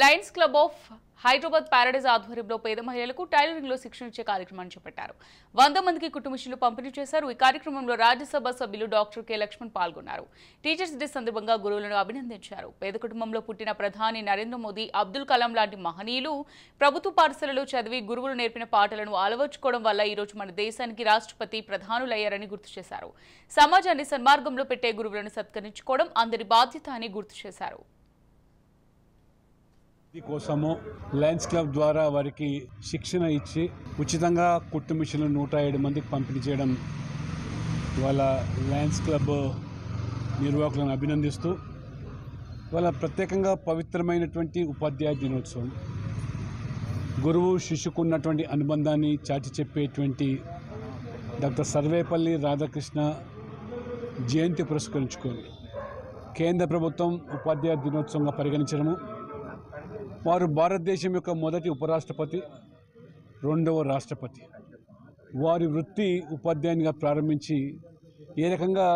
Lions club of Hyderabad Paradise ఆధ్వర్యంలో పేద మహిళలకు టైలరింగ్ లో శిక్షణ ఇచ్చే కార్యక్రమాన్ని చేపట్టారు. 100 మందికి కుట్టు మిషన్లు పంపిణీ చేశారు. ఈ కార్యక్రమంలో రాజ్యసభ సభ్యులు డాక్టర్ కె లక్ష్మణ్ పాల్గొన్నారు. టీచర్స్ డే సందర్భంగా గురువులను అభినందించారు. పేద కుటుంబంలో పుట్టిన ప్రధాని నరేంద్ర మోదీ, అబ్దుల్ కలాం లాంటి మహనీయులు ప్రభుత్వ పాఠశాలలో చదివి గురువులు నేర్పిన పాఠాలను అలవర్చుకోవడం వల్ల ఈ రోజు మన దేశానికి రాష్ట్రపతి ప్రధానులయ్యారని గుర్తు చేశారు. సమాజాన్ని సన్మార్గంలో పెట్టే గురువులను సత్కరించుకోవడం అందరి బాధ్యత అని గుర్తు చేశారు. కోసము లయన్స్ క్లబ్ ద్వారా వారికి శిక్షణ ఇచ్చి ఉచితంగా కుట్టు మిషన్లు 107 మందికి పంపిణీ చేయడం ఇవాళ లయన్స్ క్లబ్ నిర్వాహకులను అభినందిస్తూ ఇవాళ ప్రత్యేకంగా పవిత్రమైనటువంటి ఉపాధ్యాయ దినోత్సవం, గురువు శిష్యుకు ఉన్నటువంటి అనుబంధాన్ని చాటి చెప్పేటువంటి డాక్టర్ సర్వేపల్లి రాధాకృష్ణ జయంతి పురస్కరించుకొని కేంద్ర ప్రభుత్వం ఉపాధ్యాయ దినోత్సవంగా పరిగణించడము, వారు భారతదేశం యొక్క మొదటి ఉపరాష్ట్రపతి, రెండవ రాష్ట్రపతి. వారి వృత్తి ఉపాధ్యాయునిగా ప్రారంభించి ఏ రకంగా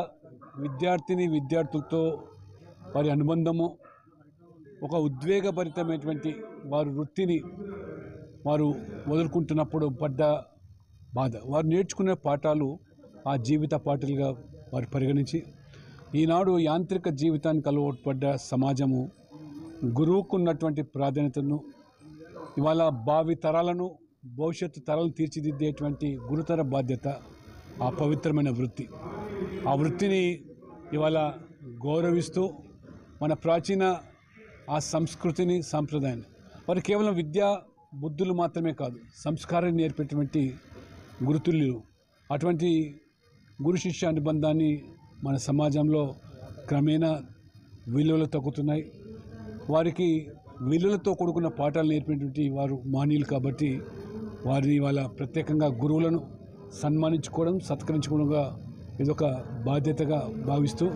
విద్యార్థులతో వారి అనుబంధము, ఒక ఉద్వేగభరితమైనటువంటి వారి వృత్తిని వారు వదులుకుంటున్నప్పుడు పడ్డ బాధ, వారు నేర్చుకునే పాఠాలు ఆ జీవిత పాఠాలుగా వారు పరిగణించి ఈనాడు యాంత్రిక జీవితానికి అలవాటు పడ్డ సమాజము గురువుకు ఉన్నటువంటి ప్రాధాన్యతను, ఇవాళ భావి తరాలను, భవిష్యత్తు తరాలను తీర్చిదిద్దేటువంటి గురుతర బాధ్యత ఆ పవిత్రమైన వృత్తి. ఆ వృత్తిని ఇవాళ గౌరవిస్తూ మన ప్రాచీన ఆ సంస్కృతిని, సాంప్రదాయాన్ని, వారు కేవలం విద్యా బుద్ధులు మాత్రమే కాదు, సంస్కారాన్ని నేర్పేటువంటి గురుతుల్యులు. అటువంటి గురు శిష్య అనుబంధాన్ని మన సమాజంలో క్రమేణా విలువలు తగ్గుతున్నాయి. వారికి విలువలతో కూడుకున్న పాఠాలు నేర్పినటువంటి వారు మహనీయులు కాబట్టి వారిని వాళ్ళ ప్రత్యేకంగా గురువులను సన్మానించుకోవడం, సత్కరించుకోవడంగా ఇదొక బాధ్యతగా భావిస్తూ